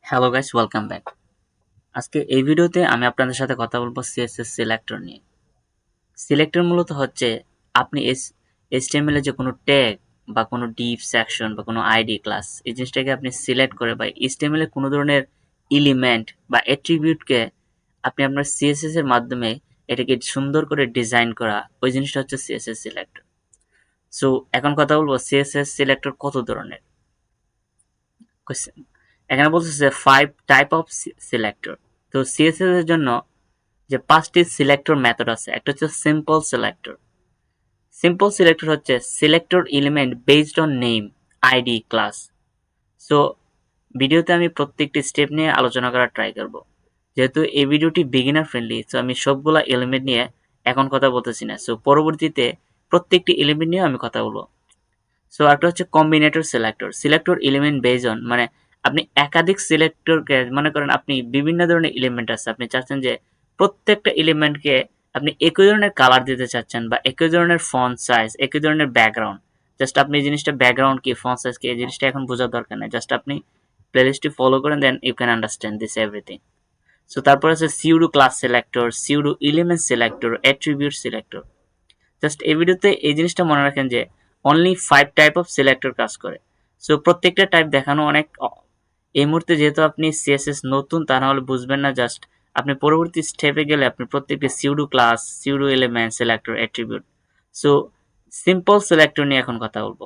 Hello guys, welcome back. আজকে এই ভিডিওতে আমি আপনাদের সাথে কথা বলবো সিএসএস সিলেক্টর নিয়ে। সিলেক্টর মূলত হচ্ছে আপনি HTML এর যে কোনো ট্যাগ বা কোনো ডিভ সেকশন বা কোনো আইডি ক্লাস এই জিনিসটাকে আপনি সিলেক্ট করে বা HTML এর কোনো ধরনের এলিমেন্ট বা অ্যাট্রিবিউটকে আপনি আপনার সিএসএস এর মাধ্যমে এটাকে সুন্দর করে ডিজাইন করা, ওই জিনিসটা হচ্ছে সিএসএস সিলেক্টর। সো এখন কথা বলবো সিএসএস সিলেক্টর কত ধরনের। এখানে বলতেছে 5 টাইপ অফ সিলেক্টর। তো সিএসএস এর জন্য যে 5টি সিলেক্টর মেথড আছে, একটা হচ্ছে সিম্পল সিলেক্টর। সিম্পল সিলেক্টর হচ্ছে selector element based on name, ID, class. So ভিডিওতে আমি প্রত্যেকটি স্টেপ নিয়ে আলোচনা করার ট্রাই করব। যেহেতু এই ভিডিওটি বিগিনার ফ্রেন্ডলি, সো আমি সবগুলা এলিমেন্ট নিয়ে এখন কথা বলতেছি না। সো পরবর্তীতে প্রত্যেকটি এলিমেন্ট নিয়ে আমি কথা বলবো। সো একটা হচ্ছে combinator selector. Selector element base on, মানে আপনি একাধিক সিলেক্টরকে, মনে করেন আপনি বিভিন্ন ধরনের এলিমেন্ট আছে, আপনি চাচ্ছেন যে প্রত্যেকটা এলিমেন্টকে আপনি একই ধরনের কালার দিতে চাচ্ছেন বা একই ধরনের ফন্ট সাইজ, একই ধরনের ব্যাকগ্রাউন্ড। জাস্ট আপনি এই জিনিসটা ব্যাকগ্রাউন্ড কি, ফন্ট সাইজ কি, এই জিনিসটা এখন বোঝার দরকার নেই। জাস্ট আপনি প্লেলিস্টটি ফলো করেন, then you can understand this everything. So তারপর আছে pseudo class selector, pseudo element selector, attribute selector. Just এই ভিডিওতে এই জিনিসটা মনে রাখেন যে অনলি 5 টাইপ অফ সিলেক্টর কাজ করে। সো প্রত্যেকটা টাইপ দেখানো অনেক, এই মুহূর্তে যেহেতু আপনি সিএসএস নতুন, তা না হলে বুঝবেন না। জাস্ট আপনি পরবর্তী স্টেপে গেলে আপনি প্রত্যেকটি pseudo class, pseudo element, selector, attribute. So simple selector নিয়ে এখন কথা বলবো।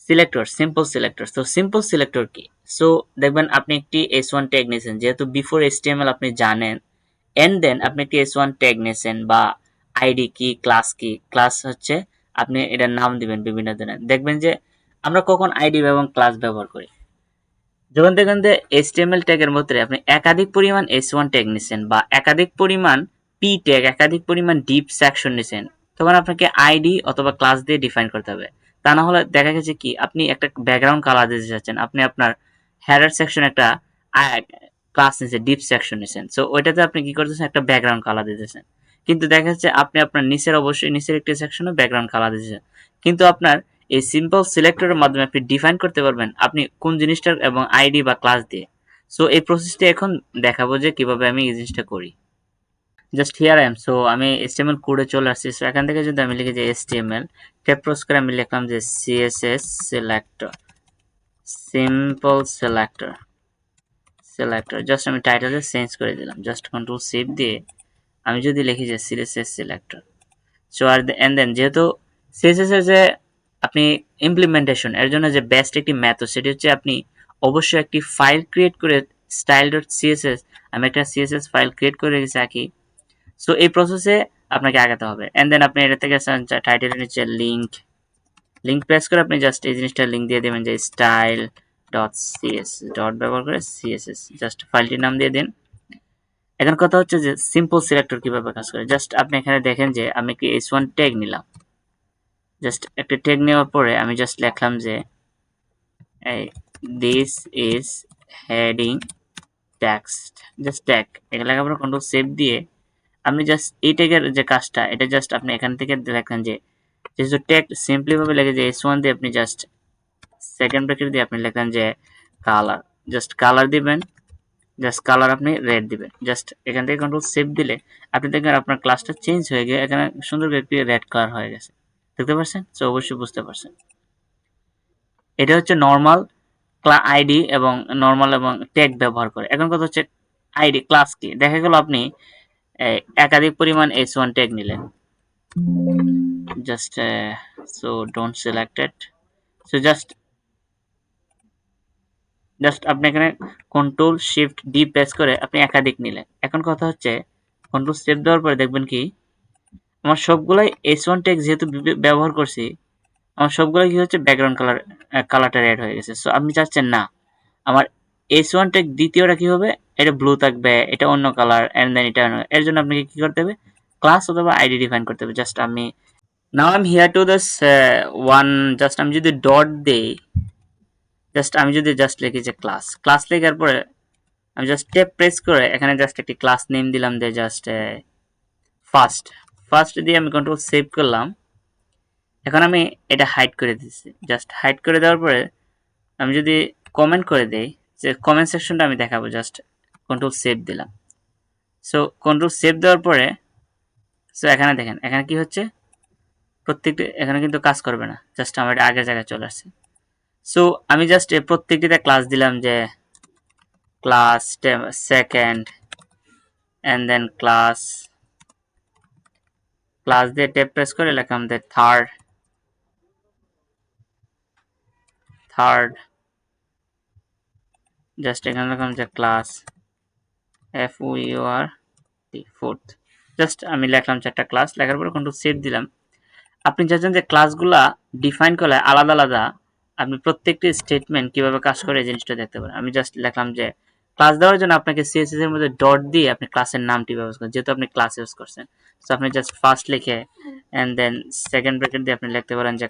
Selector, simple selector. তো সিম্পল সিলেক্টর কি? সো দেখবেন আপনি একটি S1 ট্যাগ নিয়েছেন, যেহেতু বিফোর HTML আপনি জানেন, এন্ড দেন আপনি একটি S1 ট্যাগ নিয়েছেন বা আইডি কি, ক্লাস কি। ক্লাস হচ্ছে আপনি এটার নাম দিবেন বিভিন্ন ধরনের। দেখবেন যে আমরা কখন আইডি এবং ক্লাস ব্যবহার করি, যখন দেখবেন যে HTML ট্যাগের মধ্যে আপনি একাধিক পরিমাণ S1 ট্যাগ নিছেন বা একাধিক পরিমাণ P ট্যাগ, একাধিক পরিমাণ ডিপ সেকশন নিছেন, তখন আপনাকে আইডি অথবা ক্লাস দিয়ে ডিফাইন করতে হবে। তা না হলে দেখা গেছে কি আপনি একটা ব্যাকগ্রাউন্ড কালার দিতে চাচ্ছেন, আপনি আপনার হেডার সেকশন একটা ক্লাস নিছেন, ডিপ সেকশন নিছেন, সো ওইটাতে আপনি কি করতেছেন, একটা ব্যাকগ্রাউন্ড কালার দিতেছেন। কিন্তু দেখা যাচ্ছে আপনি আপনার নিচের, অবশ্যই নিচের একটি সেকশনে ব্যাকগ্রাউন্ড কালার দিতেছেন, কিন্তু আপনার এই সিম্পল সিলেক্টরের মাধ্যমে আপনি ডিফাইন করতে পারবেন আপনি কোন জিনিসটার এবং আইডি বা ক্লাস দিয়ে। সো এই প্রসেসটা এখন দেখাবো যে কিভাবে আমি এই জিনিসটা করি। Just here I am. So আমি HTML কোডে চলে আসছি। সো এখান থেকে যদি আমি লিখি যে HTML ট্যাব ক্রস করে আমি লিখলাম যে CSS selector, simple selector, selector. Just আমি টাইটেলে চেঞ্জ করে দিলাম, জাস্ট কন্ট্রোল সেভ দিয়ে আমি যদি লিখি যে CSS সিলেক্টর। সো আর এন্ড দেন যেহেতু CSS এর যে আপনি ইমপ্লিমেন্টেশন, এর জন্য যে বেস্ট একটি মেথড, সেটি হচ্ছে আপনি অবশ্যই একটি ফাইল ক্রিয়েট করে style.css, আমি একটা CSS ফাইল ক্রিয়েট করে রেখেছি আঁকি। সো এই প্রসেসে আপনাকে আগাতে হবে। এন্ড দেন আপনি এটা থেকে টাইটেলের নিচে লিঙ্ক, লিঙ্ক প্রেস করে আপনি জাস্ট এই জিনিসটা লিঙ্ক দিয়ে দেবেন যে style.css, ডট ব্যবহার করে CSS, জাস্ট ফাইলটির নাম দিয়ে দিন। এখন কথা হচ্ছে যে সিম্পল সিলেক্টর কিভাবে কাজ করে। জাস্ট আপনি এখানে দেখেন যে আমি কি S1 ট্যাগ নিলাম। জাস্ট একটা ট্যাগ নেওয়ার পরে আমি জাস্ট লিখলাম যে this is heading text, just tag. এগুলো লেখার পর কন্ট্রোল সেভ দিয়ে আমি জাস্ট এই ট্যাগের যে কাজটা, এটা জাস্ট আপনি এখান থেকে দেখেন যে যেহেতু ট্যাগ সিম্পলি ভাবে লেগে যে S1 দিয়ে আপনি জাস্ট সেকেন্ড ব্র্যাকেট দিয়ে আপনি লেখেন যে কালার, জাস্ট কালার দিবেন, জাস্ট কালার আপনি রেড দিবেন। জাস্ট এখান থেকে কন্ট্রোল সেভ দিলে আপনি দেখবেন আপনার ক্লাসটা চেঞ্জ হয়ে গিয়ে এখানে সুন্দর করে একটি রেড কালার হয়ে গেছে। দেখতে পাচ্ছেন? সো অবশ্যই বুঝতে পারছেন। এটা হচ্ছে নর্মাল আইডি এবং নর্মাল এবং ট্যাগ ব্যবহার করে। এখন কথা হচ্ছে আইডি ক্লাস কি। দেখা গেল আপনি একাধিক পরিমাণ S1 ট্যাগ নিলেন, just so don't selected. So just just আপনি এখানে কন্ট্রোল শিফট ডি প্রেস করে আপনি একাধিক নিলেন। এখন কথা হচ্ছে কন্ট্রোল সেভ দেওয়ার পরে দেখবেন কি আমার সবগুলাই S1 ট্যাগ যেহেতু ব্যবহার করছি, আমার সবগুলাই কি হচ্ছে ব্যাকগ্রাউন্ড কালারটা রেড হয়ে গেছে। সো আপনি চাচ্ছেন না আমার S1 ট্যাগ দ্বিতীয়টা কি হবে, এটা ব্লু থাকবে, এটা অন্য কালার, এন্ড দেন এটা এর জন্য আপনাকে কি করতে হবে, ক্লাস অথবা আইডি ডিফাইন করতে হবে। জাস্ট আমি now I am here to this one, just আমি যদি ডট দেই, জাস্ট আমি যদি জাস্ট লিখি যে ক্লাস, ক্লাস লেখার পরে আমি জাস্ট ট্যাব প্রেস করে এখানে জাস্ট একটি ক্লাস নেম দিলাম যে জাস্ট ফার্স্ট, ফার্স্ট দিয়ে আমি কন্ট্রোল সেভ করলাম। এখন আমি এটা হাইড করে দিচ্ছি। জাস্ট হাইড করে দেওয়ার পরে আমি যদি কমেন্ট করে দেই, যে কমেন্ট সেকশনটা আমি দেখাবো, জাস্ট কন্ট্রোল সেভ দিলাম। সো কন্ট্রোল সেভ দেওয়ার পরে সো এখানে দেখেন এখানে কি হচ্ছে, প্রত্যেকটি এখানে কিন্তু কাজ করবে না, জাস্ট আমার আগের জায়গায় চলে আসছে। সো আমি জাস্ট প্রত্যেকটিতে ক্লাস দিলাম যে class second and then class দিয়ে ট্যাব প্রেস করে লিখলাম যে থার্ড জাস্ট এখানে লিখলাম যে ক্লাস FOUR ফোর্থ, জাস্ট আমি লিখলাম চারটা ক্লাস, লেখার পরে কন্ট্রোল সেভ দিলাম। আপনি চাচ্ছেন যে ক্লাসগুলা ডিফাইন করলে আলাদা আলাদা আপনি প্রত্যেকটি স্টেটমেন্ট কিভাবে কাজ করে এই জিনিসটা দেখতে পারেন। আমি জাস্ট লিখলাম যে ক্লাস দেওয়ার জন্য আপনাকে সিএসএস এর মধ্যে ডট দিয়ে আপনি ক্লাসের নামটি ব্যবহার করেন, যেহেতু আপনি ক্লাস ইউজ করছেন। সো আপনি জাস্ট ফার্স্ট লিখে এন্ড দেন সেকেন্ড ব্র্যাকেট দিয়ে আপনি লিখতে পারেন যে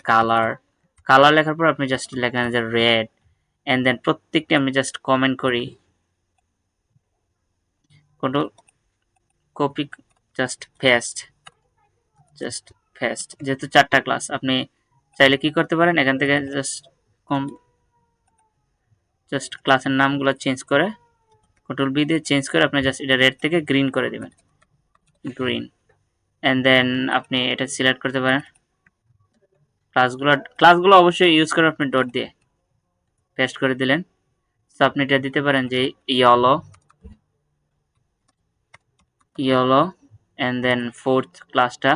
কালার লেখার পর আপনি জাস্ট লেখেন যে রেড এন্ড দেন প্রত্যেকটি আমি জাস্ট কমেন্ট করি, কন্ট্রোল কপি জাস্ট পেস্ট যেহেতু চারটা ক্লাস আপনি চাইলে কি করতে পারেন, এখান থেকে জাস্ট ক্লাসের নামগুলো চেঞ্জ করে কন্ট্রোল বি দিয়ে চেঞ্জ করে আপনি জাস্ট এটা রেড থেকে গ্রিন করে দিবেন, গ্রিন এন্ড দেন আপনি এটা সিলেক্ট করতে পারেন। ক্লাসগুলো অবশ্যই ইউজ করে আপনি ডট দিয়ে পেস্ট করে দিলেন। তো আপনি এটা দিতে পারেন যে ইয়েলো এন্ড দেন ফোর্থ ক্লাসটা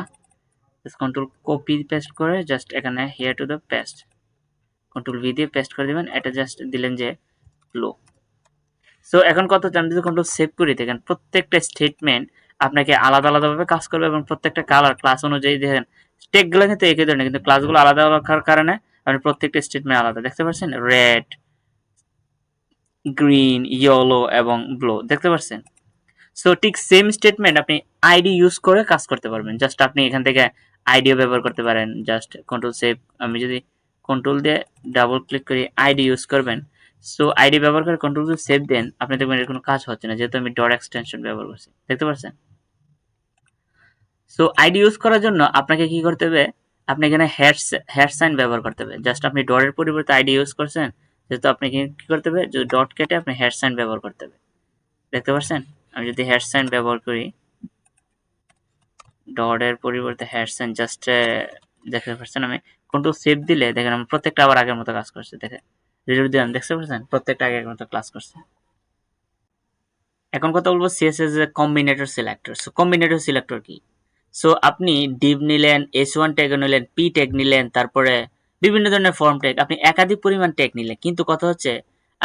কন্ট্রোল কপি পেস্ট করে জাস্ট এখানে here to the paste control V দিয়ে পেস্ট করে দিবেন, এটা জাস্ট দিলেন যে ব্লু। সো এখন কত আমি যদি কন্ট্রোল সেভ করি দেখেন প্রত্যেকটা স্টেটমেন্ট আপনাকে আলাদা আলাদাভাবে কাজ করবে এবং প্রত্যেকটা কালার ক্লাস অনুযায়ী দেখেন টেকগুলো কিন্তু একই ধরনের, কিন্তু ক্লাসগুলো আলাদা রাখার কারণে আপনি প্রত্যেকটা স্টেটমেন্ট আলাদা দেখতে পাচ্ছেন, রেড, গ্রিন, ইয়েলো এবং ব্লু দেখতে পাচ্ছেন। সো ঠিক সেম স্টেটমেন্ট আপনি আইডি ইউজ করে কাজ করতে পারবেন। জাস্ট আপনি এখান থেকে আইডিও ব্যবহার করতে পারেন, জাস্ট কন্ট্রোল সেভ, আমি যদি কন্ট্রোল দিয়ে ডাবল ক্লিক করি আইডি ইউজ করবেন। সো আইডি ব্যবহার করে কন্ট্রোল দিয়ে সেভ দেন, আপনি দেখবেন এর কোনো কাজ হচ্ছে না যেহেতু আমি ডট এক্সটেনশন ব্যবহার করছি, দেখতে পাচ্ছেন। সো আইডি ইউজ করার জন্য আপনাকে কি করতে হবে, আপনি এখানে হ্যাশ সাইন ব্যবহার করতে হবে। জাস্ট আপনি ডটের পরিবর্তে আইডি ইউজ করছেন, যেহেতু আপনি কি করতে হবে, যদি ডট কেটে আপনি হ্যাশ সাইন ব্যবহার করতে হবে, দেখতে পাচ্ছেন। আমি যদি হ্যাশ সাইন ব্যবহার করি, ডটের পরিবর্তে হ্যাশ সাইন জাস্ট দেখতে পাচ্ছেন, আমি কন্ট্রোল সেভ দিলে দেখেন আমি প্রত্যেকটা আবার আগের মতো কাজ করছে, দেখেন রিলোড দিলাম, দেখতে পাচ্ছেন প্রত্যেকটা আগের মতো ক্লাস করছে। এখন কথা বলবো CSS Combinator selector. So Combinator selector কি? সো আপনি ডিভ নিলেন, S1 ট্যাগ নিলেন, পি ট্যাগ নিলেন, তারপরে বিভিন্ন ধরনের ফর্ম ট্যাগ, আপনি একাধিক পরিমাণ ট্যাগ নিলেন, কিন্তু কথা হচ্ছে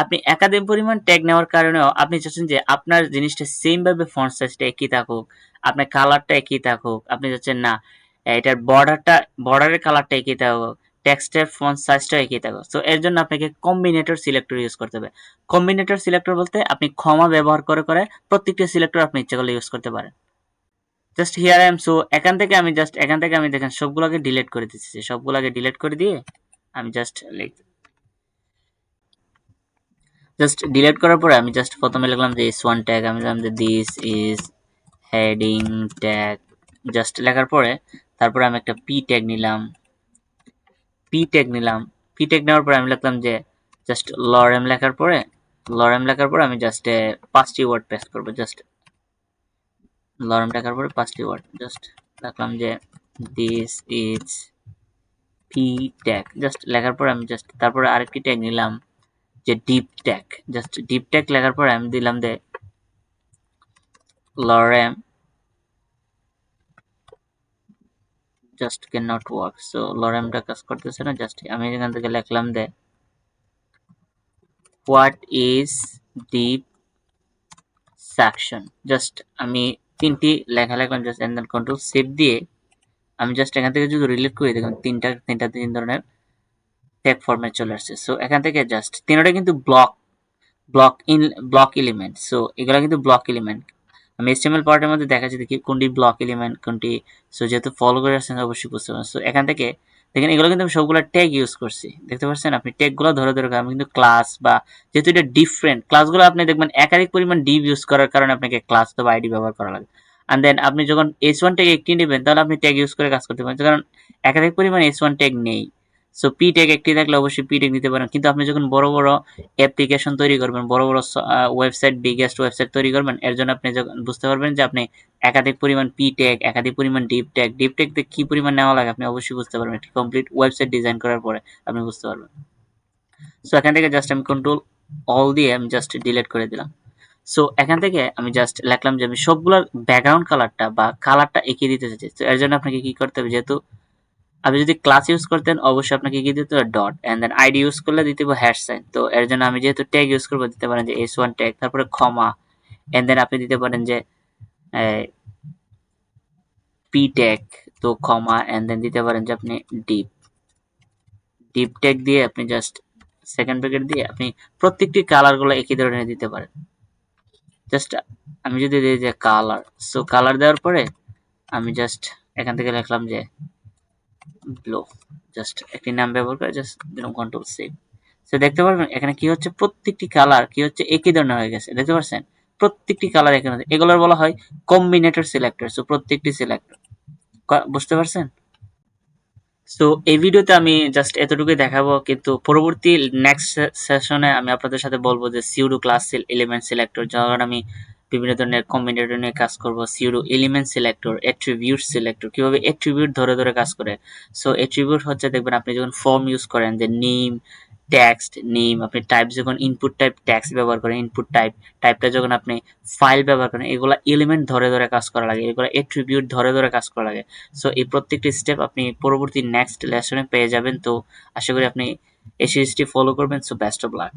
আপনি একাধিক পরিমাণ ট্যাগ নেওয়ার কারণেও আপনি চাচ্ছেন যে আপনার জিনিসটা সেম ভাবে ফন্ট সাইজটা একই থাকুক, আপনার কালারটা একই থাকুক, আপনি চাচ্ছেন না এটার বর্ডারের কালারটা একই থাকুক, টেক্সটের ফন্ট সাইজটা একই থাকুক। সো এর জন্য আপনাকে কম্বিনেটর সিলেক্টর ইউজ করতে হবে। কম্বিনেটর সিলেক্টর বলতে আপনি ক্ষমা ব্যবহার করে করে প্রত্যেকটা সিলেক্টর আপনি ইচ্ছা করলে ইউজ করতে পারেন। Just here I am. So এখান থেকে আমি দেখেন সবগুলোকে ডিলিট করে দিচ্ছি, সবগুলোকে ডিলিট করে দিয়ে আমি জাস্ট ডিলিট করার পরে আমি জাস্ট প্রথমে লিখলাম যে S1 ট্যাগ, আমি লিখলাম যে this is heading tag, just লেখার পরে তারপরে আমি একটা পি ট্যাগ নেওয়ার পরে আমি লিখলাম যে জাস্ট লরেম লেখার পরে আমি জাস্ট 5টি ওয়ার্ড পেস্ট করব, জাস্ট লরেম লেখার পরে 5টি ওয়ার্ড জাস্ট লিখলাম যে this is P tag, just লেখার পরে আমি জাস্ট তারপরে আরেকটি ট্যাগ নিলাম যে div tag, just div tag লেখার পরে আমি দিলাম যে lorem just can not work. So লরেমটা কাজ করতেছে না, জাস্ট আমি এখান থেকে লিখলাম যে what is div section, just আমি 3টি লেখা লিখলাম, just and then control save দিয়ে আমি জাস্ট এখান থেকে যদি রিলেট করি দেখুন তিন ধরনের ট্যাগ ফরম্যাট চলে আসছে। সো এখান থেকে জাস্ট তিনটা কিন্তু ব্লক এলিমেন্ট। সো এগুলো কিন্তু ব্লক এলিমেন্ট, আমি HTML পার্টের মধ্যে দেখাচ্ছি দেখি কোনটি ব্লক এলিমেন্ট কোনটি। সো যেহেতু ফলো করে আসছেন অবশ্যই বুঝতে পারছেন। সো এখান থেকে দেখেন এগুলো কিন্তু আমি সবগুলো ট্যাগ ইউজ করছি, দেখতে পাচ্ছেন আপনি ট্যাগগুলো ধরে ধরে আমি কিন্তু ক্লাস বা যেহেতু এটা ডিফারেন্ট ক্লাসগুলো আপনি দেখবেন একাধিক পরিমাণ ডিভ ইউজ করার কারণে আপনাকে ক্লাস বা আইডি ব্যবহার করা লাগে। এন্ড দেন আপনি যখন S1 ট্যাগ একটি নেবেন তাহলে আপনি ট্যাগ ইউজ করে কাজ করতে পারেন, কারণ একাধিক পরিমাণ S1 ট্যাগ নেই। সো পি ট্যাগ একটি থাকলে অবশ্যই পি ট্যাগ দিতে পারেন, কিন্তু আপনি যখন বড় বড় অ্যাপ্লিকেশন তৈরি করবেন, বড় বড় ওয়েবসাইট, বিগেস্ট ওয়েবসাইট তৈরি করবেন, এর জন্য আপনি যখন বুঝতে পারবেন যে আপনি একাধিক পরিমাণ পি ট্যাগ, একাধিক পরিমাণ ডিপ ট্যাগ কি পরিমাণ নেওয়া লাগে আপনি অবশ্যই বুঝতে পারবেন একটি কমপ্লিট ওয়েবসাইট ডিজাইন করার পরে আপনি বুঝতে পারবেন। সো এখান থেকে জাস্ট আমি কন্ট্রোল অল দিয়ে আমি জাস্ট ডিলিট করে দিলাম। সো এখান থেকে আমি জাস্ট লিখলাম যে আমি সবগুলোর ব্যাকগ্রাউন্ড কালারটা বা কালারটা এঁকে দিতে চাচ্ছি। তো এর জন্য আপনাকে কি করতে হবে, যেহেতু আপনি যদি ক্লাস ইউজ করতেন অবশ্যই আপনাকে কি দিতে হবে, dot, and then ID use করলে দিতে হবে হ্যাশ সাইন। তো এর জন্য আমি যেহেতু ট্যাগ ইউজ করবো দিতে পারেন যে s1 ট্যাগ, তারপরে কমা, এন্ড দেন আপনি দিতে পারেন যে পি ট্যাগ, তো কমা, এন্ড দেন দিতে পারেন যে আপনি ডিপ ডিপ ট্যাগ দিয়ে আপনি জাস্ট সেকেন্ড ব্র্যাকেট দিয়ে আপনি প্রত্যেকটি কালার গুলো একই ধরনের দিতে পারেন। জাস্ট আমি যদি দিই যে কালার, সো কালার দেওয়ার পরে আমি জাস্ট এখান থেকে লিখলাম যে ব্লু, জাস্ট একটি নাম ব্যবহার করে জাস্ট দিলাম কন্ট্রোল সেভ। সো দেখতে পারবেন এখানে কি হচ্ছে, প্রত্যেকটি কালার কি হচ্ছে একই ধরনের হয়ে গেছে, দেখতে পাচ্ছেন প্রত্যেকটি কালার এখানে, এগুলোর বলা হয় কম্বিনেটর সিলেক্টর। সো প্রত্যেকটি সিলেক্টর, বুঝতে পারছেন? সো এই ভিডিওতে আমি জাস্ট এতটুকুই দেখাবো, কিন্তু পরবর্তী নেক্সট সেশনে আমি আপনাদের সাথে বলবো যে সিউডো ক্লাস এলিমেন্ট সিলেক্টর, যখন আমি বিভিন্ন ধরনের কম্বিনেটর নিয়ে কাজ করব, pseudo element selector, attribute selector, কিভাবে অ্যাট্রিবিউট ধরে ধরে কাজ করে। সো অ্যাট্রিবিউট হচ্ছে দেখবেন আপনি যখন ফর্ম ইউজ করেন যে নেম, টেক্সট, নেম, আপনি টাইপ যখন ইনপুট টাইপ টেক্সট ব্যবহার করেন, ইনপুট টাইপটা যখন আপনি ফাইল ব্যবহার করেন, এগুলা এলিমেন্ট ধরে ধরে কাজ করা লাগে, এগুলা অ্যাট্রিবিউট ধরে ধরে কাজ করা লাগে। সো এই প্রত্যেকটি স্টেপ আপনি পরবর্তী নেক্সট লেসনে পেয়ে যাবেন। তো আশা করি আপনি এই সিরিজটি ফলো করবেন। So best of luck.